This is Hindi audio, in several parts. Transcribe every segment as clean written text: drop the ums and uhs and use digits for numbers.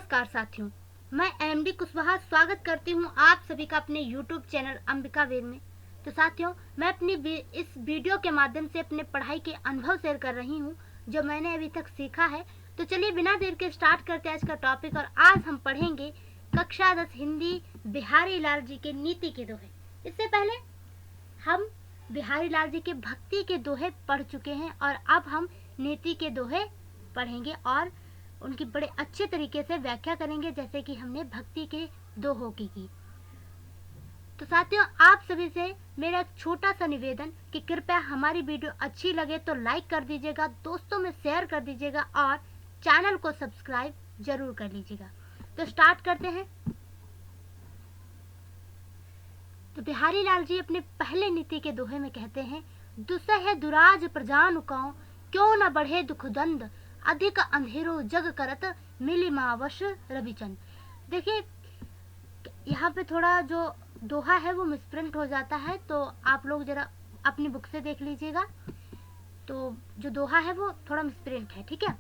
नमस्कार साथियों, मैं एमडी कुशवाहा स्वागत करती हूँ आप सभी का अपने यूट्यूब चैनल अंबिका वेद में। तो साथियों, मैं अपनी इस वीडियो के माध्यम से अपने पढ़ाई के अनुभव शेयर कर रही हूँ जो मैंने अभी तक सीखा है। तो चलिए बिना देर के स्टार्ट करते हैं आज का टॉपिक। और आज हम पढ़ेंगे कक्षा 10 हिंदी बिहारी लाल जी के नीति के दोहे। इससे पहले हम बिहारी लाल जी के भक्ति के दोहे पढ़ चुके हैं और अब हम नीति के दोहे पढ़ेंगे और उनकी बड़े अच्छे तरीके से व्याख्या करेंगे, जैसे कि हमने भक्ति के दोहों की। तो साथियों, आप सभी से मेरा एक छोटा सा निवेदन कि कृपया हमारी वीडियो अच्छी लगे तो लाइक कर दीजिएगा, दोस्तों में शेयर कर दीजिएगा और चैनल को सब्सक्राइब जरूर कर लीजिएगा। तो स्टार्ट करते हैं। तो बिहारी लाल जी अपने पहले नीति के दोहे में कहते हैं, दुसह दुराज प्रजानुकाओ क्यों न बढ़े दुख द्वंद, अधिक अंधेरो जग करत मिली मावश रविचंद। देखिए, यहाँ पे थोड़ा जो दोहा है वो मिसप्रिंट हो जाता है, तो आप लोग जरा अपनी बुक से देख लीजिएगा। तो जो दोहा है वो थोड़ा मिसप्रिंट है, ठीक है।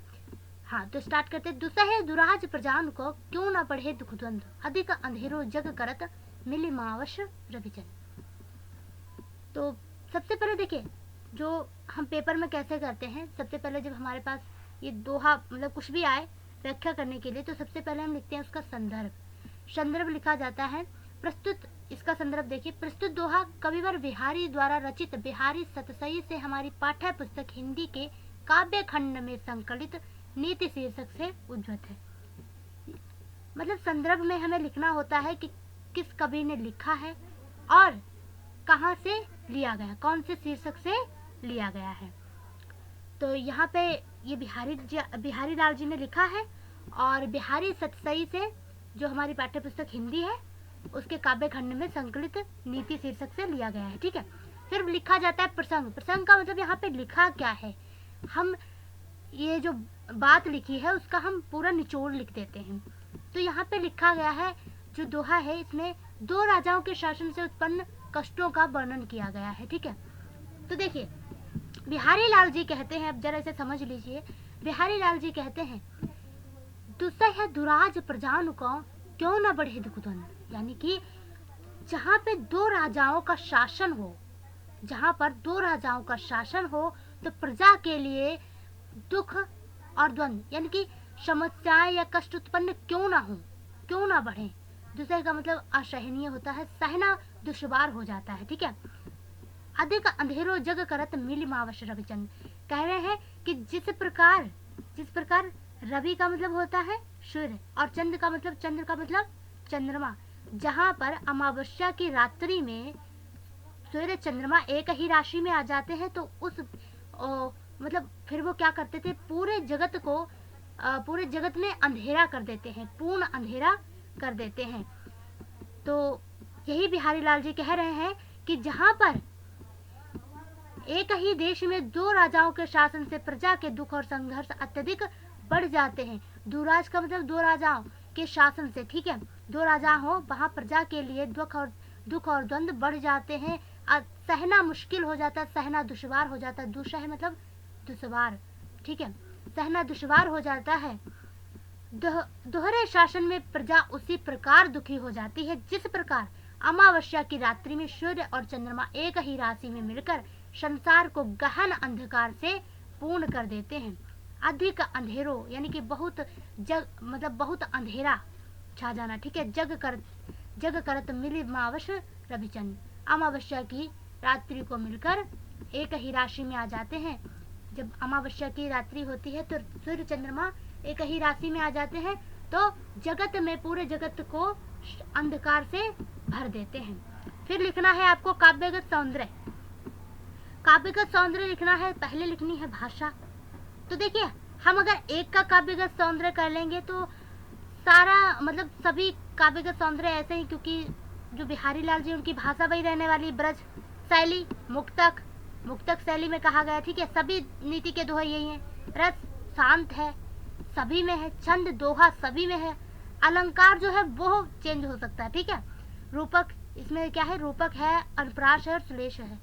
हाँ, तो स्टार्ट करते हैं। दुसह दुराज प्रजान को क्यों न बढ़े दुख द्वंद, अधिक अंधेरो जग करत मिली मावश रविचंद। तो सबसे पहले देखिए, जो हम पेपर में कैसे करते हैं, सबसे पहले जब हमारे पास ये दोहा मतलब कुछ भी आए व्याख्या करने के लिए, तो सबसे पहले हम लिखते हैं उसका संदर्भ। संदर्भ लिखा जाता है। प्रस्तुत, इसका संदर्भ देखिए, प्रस्तुत दोहा कविवर बिहारी द्वारा रचित बिहारी सतसई से हमारी पाठ्य पुस्तक हिंदी के काव्य खंड में संकलित नीति शीर्षक से उद्धृत है। मतलब संदर्भ में हमें लिखना होता है कि किस कवि ने लिखा है और कहाँ से लिया गया, कौन से शीर्षक से लिया गया है। तो यहाँ पे ये बिहारी लाल जी ने लिखा है और बिहारी सतसई से जो हमारी पाठ्य पुस्तक हिंदी है उसके काव्य खंड में संकलित नीति शीर्षक से लिया गया है, ठीक है। फिर लिखा जाता है प्रसंग। प्रसंग का मतलब यहाँ पे लिखा क्या है, हम ये जो बात लिखी है उसका हम पूरा निचोड़ लिख देते हैं। तो यहाँ पे लिखा गया है, जो दोहा है इसमें दो राजाओं के शासन से उत्पन्न कष्टों का वर्णन किया गया है, ठीक है। तो देखिए, बिहारी लाल जी कहते हैं, अब जरा इसे समझ लीजिए। बिहारी लाल जी कहते हैं, दुसह दुराज प्रजानुकाओ क्यों न बढ़े दुख द्वंद, यानी कि जहाँ पे दो राजाओं का शासन हो, जहाँ पर दो राजाओं का शासन हो तो प्रजा के लिए दुख और द्वंद यानी कि समस्याएं या कष्ट उत्पन्न क्यों ना हो, क्यों ना बढ़े। दुसह का मतलब असहनीय होता है, सहना दुश्वार हो जाता है, ठीक है। अधिक अंधेरो जग करत मिली मावश रविचंद, कह रहे हैं कि जिस प्रकार रवि का मतलब होता है सूर्य और चंद्र का मतलब चंद्रमा, जहाँ पर अमावस्या की रात्रि में सूर्य चंद्रमा एक ही राशि में आ जाते हैं, तो उस मतलब फिर वो क्या करते थे, पूरे जगत में अंधेरा कर देते हैं, पूर्ण अंधेरा कर देते हैं। तो यही बिहारी लाल जी कह रहे हैं कि जहाँ पर एक ही देश में दो राजाओं के शासन से प्रजा के दुख और संघर्ष अत्यधिक बढ़ जाते हैं। दुराज का मतलब दो राजाओं के शासन से, ठीक है, दो राजा हो, वहाँ प्रजा के लिए दुख और द्वंद बढ़ जाते हैं, सहना मुश्किल हो जाता है, सहना दुश्वार हो जाता है। दुसह मतलब दुश्वार, ठीक है, सहना दुश्वार हो जाता है। दोहरे शासन में प्रजा उसी प्रकार दुखी हो जाती है जिस प्रकार अमावस्या की रात्रि में सूर्य और चंद्रमा एक ही राशि में मिलकर संसार को गहन अंधकार से पूर्ण कर देते हैं। अधिक अंधेरो यानी कि बहुत अंधेरा छा जाना, ठीक है। जग करत मिली मावश रविचंद, अमावस्या की रात्रि को मिलकर एक ही राशि में आ जाते हैं। जब अमावस्या की रात्रि होती है तो सूर्य चंद्रमा एक ही राशि में आ जाते हैं, तो जगत में पूरे जगत को अंधकार से भर देते हैं। फिर लिखना है आपको काव्यगत सौंदर्य। काव्यगत सौंदर्य लिखना है, पहले लिखनी है भाषा। तो देखिए, हम अगर एक का काव्यगत सौंदर्य कर लेंगे तो सारा मतलब सभी काव्यगत सौंदर्य ऐसे ही, क्योंकि जो बिहारी लाल जी उनकी भाषा वही रहने वाली ब्रज शैली, मुक्तक शैली में कहा गया, ठीक है। सभी नीति के दोहे यही हैं। रस शांत है, सभी में है। छंद दोहा सभी में है। अलंकार जो है वो चेंज हो सकता है, ठीक है। रूपक, इसमें क्या है, रूपक है, अनुप्रास है और श्लेष है।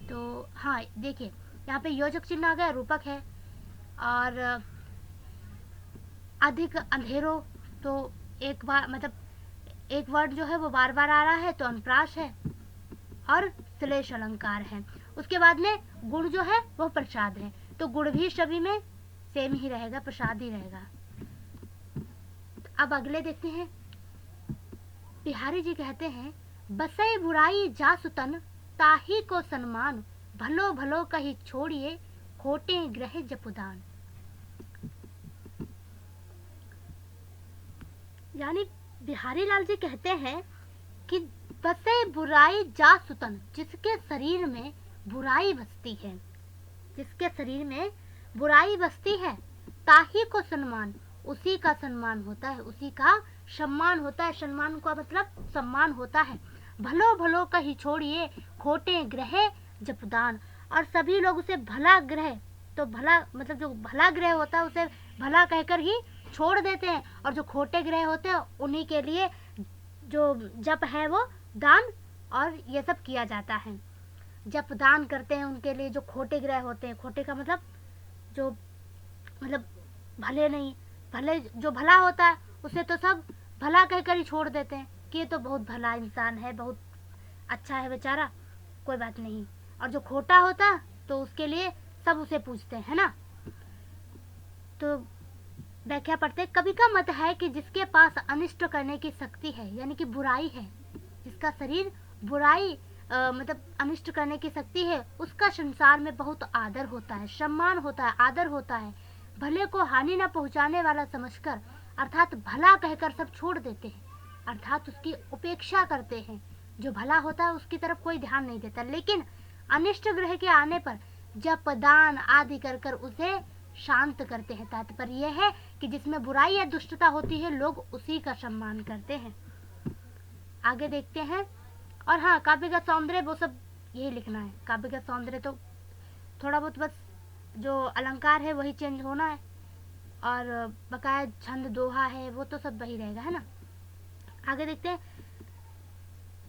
तो हाँ देखिए, यहाँ पे योजक चिन्ह आ गया, रूपक है। और अधिक अंधेरों, तो एक बार मतलब एक वर्ड जो है वो बार बार आ रहा है तो अनुप्रास है और श्लेष अलंकार है। उसके बाद में गुण जो है वो प्रसाद है, तो गुण भी सभी में सेम ही रहेगा, प्रसाद ही रहेगा। अब अगले देखते हैं। बिहारी जी कहते हैं, बसई बुराई जासुतन ताही को सम्मान, भलो भलो कही छोड़िए खोटे ग्रह जपुदान। यानी बिहारी लाल जी कहते हैं कि बसे बुराई जासुतन, जिसके शरीर में बुराई बसती है, जिसके शरीर में बुराई बसती है, ताही को सम्मान, उसी का सम्मान होता है, उसी का सम्मान होता है। सम्मान का मतलब सम्मान होता है। भलो भलो कही छोड़िए खोटे ग्रह जपदान, और सभी लोग उसे भला ग्रह, तो भला मतलब जो भला ग्रह होता है उसे भला कहकर ही छोड़ देते हैं, और जो खोटे ग्रह होते हैं उन्हीं के लिए जो जप है वो दान और ये सब किया जाता है। जप दान करते हैं उनके लिए जो खोटे ग्रह होते हैं। खोटे का मतलब जो मतलब भले नहीं, भले जो भला होता है उसे तो सब भला कहकर ही छोड़ देते हैं कि ये तो बहुत भला इंसान है, बहुत अच्छा है बेचारा, कोई बात नहीं। और जो खोटा होता है तो उसके लिए सब उसे पूछते हैं, है ना। तो व्याख्या पढ़ते, कवि का मत है कि जिसके पास अनिष्ट करने की शक्ति है, यानी कि बुराई है, जिसका शरीर बुराई मतलब अनिष्ट करने की शक्ति है, उसका संसार में बहुत आदर होता है, सम्मान होता है, आदर होता है। भले को हानि न पहुंचाने वाला समझकर, अर्थात भला कहकर सब छोड़ देते हैं, अर्थात उसकी उपेक्षा करते हैं। जो भला होता है उसकी तरफ कोई ध्यान नहीं देता, लेकिन अनिष्ट ग्रह के आने पर जप दान आदि कर कर उसे शांत करते हैं। तात्पर्य यह है कि जिसमें बुराई या दुष्टता होती है लोग उसी का सम्मान करते हैं। आगे देखते हैं। और हाँ, काव्य का सौंदर्य वो सब यही लिखना है। काव्य का सौंदर्य तो थोड़ा बहुत बस जो अलंकार है वही चेंज होना है, और बकाया छंद दोहा है वो तो सब वही रहेगा, है ना। आगे देखते हैं।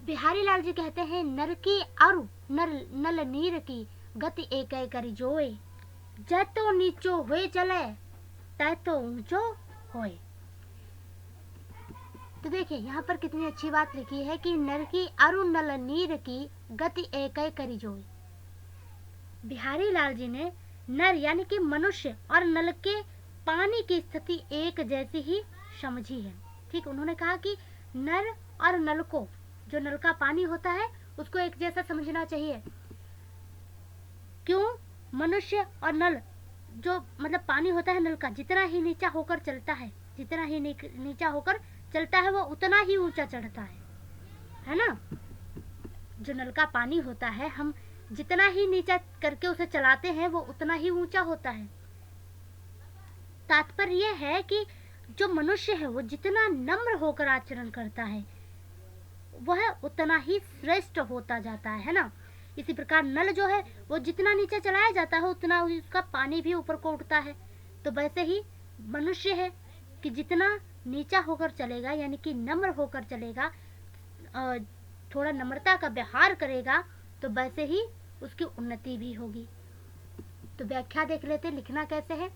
बिहारी लाल जी कहते हैं, नर की अरु नल नीर की गति एक करी जोए, जै तो नीचो हुए चले तै तो ऊंचो होए। तो देखिए यहाँ पर कितनी अच्छी बात लिखी है कि नर की अरु नल नीर की गति एक करी जोए। बिहारी लाल जी ने नर यानी कि मनुष्य और नल के पानी की स्थिति एक जैसी ही समझी है। ठीक, उन्होंने कहा कि नर और नल को, जो नल का पानी होता है उसको एक जैसा समझना चाहिए। क्यों? मनुष्य और नल, जो मतलब पानी होता है नल का, जितना ही नीचा होकर चलता है, जितना ही नीचा होकर चलता है वो उतना ही ऊंचा चढ़ता है ना। जो नल का पानी होता है, हम जितना ही नीचा करके उसे चलाते हैं वो उतना ही ऊंचा होता है। तात्पर्य यह है कि जो मनुष्य है वो जितना नम्र होकर आचरण करता है वह उतना ही श्रेष्ठ होता जाता है ना। इसी प्रकार नल जो है वो जितना नीचे चलाया जाता है उतना उसका पानी भी ऊपर को उठता है। तो वैसे ही मनुष्य है कि जितना नीचा होकर चलेगा, यानी कि नम्र होकर चलेगा, थोड़ा नम्रता का व्यवहार करेगा, तो वैसे ही उसकी उन्नति भी होगी। तो व्याख्या देख लेते, लिखना कैसे है।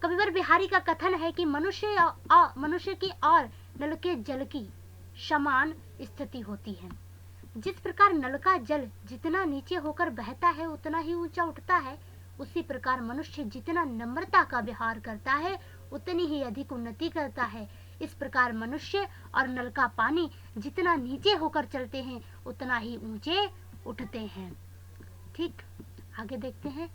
कविवर बिहारी का कथन है कि मनुष्य की और नल के जल की समान स्थिति होती है। जिस प्रकार नल का जल जितना नीचे होकर बहता है उतना ही ऊंचा उठता है, उसी प्रकार मनुष्य जितना नम्रता का व्यवहार करता है उतनी ही अधिक उन्नति करता है। इस प्रकार मनुष्य और नल का पानी जितना नीचे होकर चलते हैं उतना ही ऊंचे उठते हैं। ठीक, आगे देखते हैं।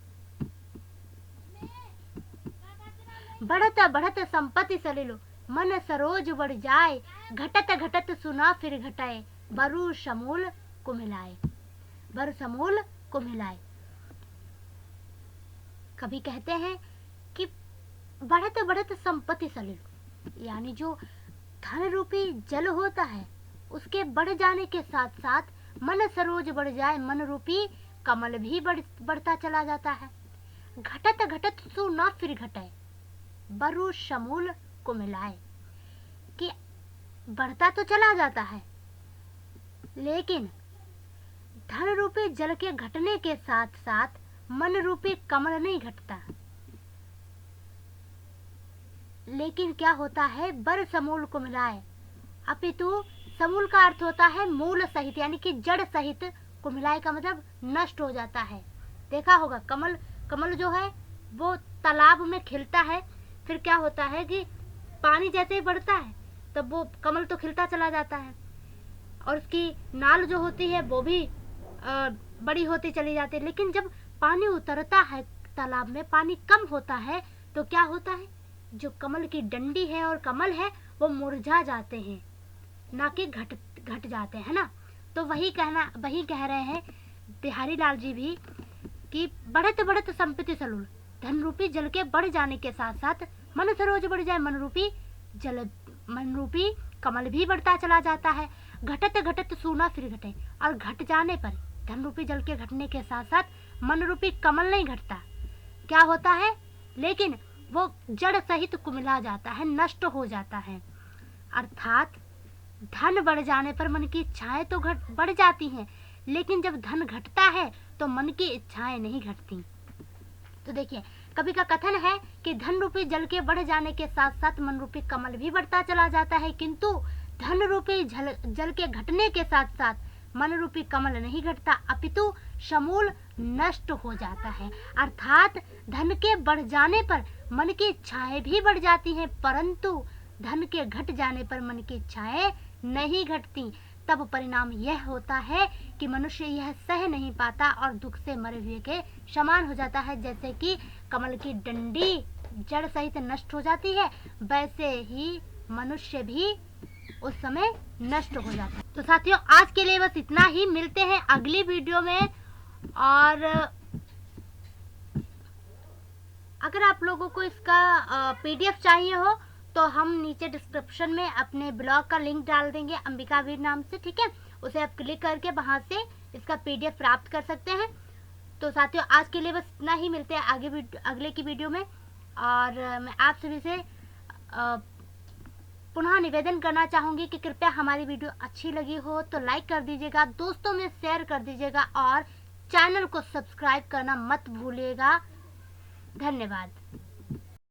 बढ़त बढ़त संपत्ति सलिलो, मन सरोज बढ़ जाए, घटत घटत सुना फिर घटाए, बरु समूल को मिलाए, बरु समूल को मिलाए। कभी कहते हैं कि बढ़त बढ़त संपत्ति सलिलो, यानी जो धन रूपी जल होता है उसके बढ़ जाने के साथ साथ मन सरोज बढ़ जाए, मन रूपी कमल भी बढ़ता चला जाता है। घटत घटत सुना फिर घटाए, बरु समूल को मिलाए, कि बढ़ता तो चला जाता है लेकिन धन रूपी जल के घटने के साथ साथ मन रूपी कमल नहीं घटता। लेकिन क्या होता है, बर समूल को मिलाए, अपितु समूल का अर्थ होता है मूल सहित, यानी कि जड़ सहित, को मिलाए का मतलब नष्ट हो जाता है। देखा होगा कमल, कमल जो है वो तालाब में खिलता है, फिर क्या होता है कि पानी जैसे ही बढ़ता है तब वो कमल तो खिलता चला जाता है, और उसकी नाल जो होती है वो भी बड़ी होती चली जाती है। लेकिन जब पानी उतरता है तालाब में, पानी कम होता है, तो क्या होता है, जो कमल की डंडी है और कमल है वो मुरझा जाते हैं, ना कि घट जाते हैं ना। तो वही कह रहे हैं बिहारी लाल जी भी कि बढ़त बढ़त संपत्ति सलूल, धन रूपी जल के बढ़ जाने के साथ साथ मन सरोज बढ़ जाए, मन रूपी कमल भी बढ़ता चला जाता है। घटत घटत सूना फिर घटे, और घट जाने पर, धन रूपी जल के घटने के साथ साथ मन रूपी कमल नहीं घटता, क्या होता है, लेकिन वो जड़ सहित कुमिला जाता है, नष्ट हो जाता है। अर्थात धन बढ़ जाने पर मन की इच्छाएं तो बढ़ जाती हैं, लेकिन जब धन घटता है तो मन की इच्छाएं नहीं घटती। तो देखिए, कवि का कथन है कि धन रूपी जल के बढ़ जाने के साथ साथ मन रूपी कमल भी बढ़ता चला जाता है, किंतु धन रूपी जल के घटने के साथ साथ मन रूपी कमल नहीं घटता, अपितु समूल नष्ट हो जाता है। अर्थात धन के बढ़ जाने पर मन की इच्छाएं भी बढ़ जाती हैं, परंतु धन के घट जाने पर मन की इच्छाएं नहीं घटती। तब परिणाम यह होता है कि मनुष्य यह सह नहीं पाता और दुख से मरे हुए के समान हो जाता है। जैसे कि कमल की डंडी जड़ सहित नष्ट हो जाती है, वैसे ही मनुष्य भी उस समय नष्ट हो जाता है। तो साथियों, आज के लिए बस इतना ही, मिलते हैं अगली वीडियो में। और अगर आप लोगों को इसका PDF चाहिए हो तो हम नीचे डिस्क्रिप्शन में अपने ब्लॉग का लिंक डाल देंगे, अंबिका वीर नाम से, ठीक है। उसे आप क्लिक करके वहां से इसका PDF प्राप्त कर सकते हैं। तो साथियों, आज के लिए बस इतना ही, मिलते हैं अगले की वीडियो में। और मैं आप सभी से पुनः निवेदन करना चाहूंगी कि कृपया हमारी वीडियो अच्छी लगी हो तो लाइक कर दीजिएगा, दोस्तों में शेयर कर दीजिएगा, और चैनल को सब्सक्राइब करना मत भूलिएगा। धन्यवाद।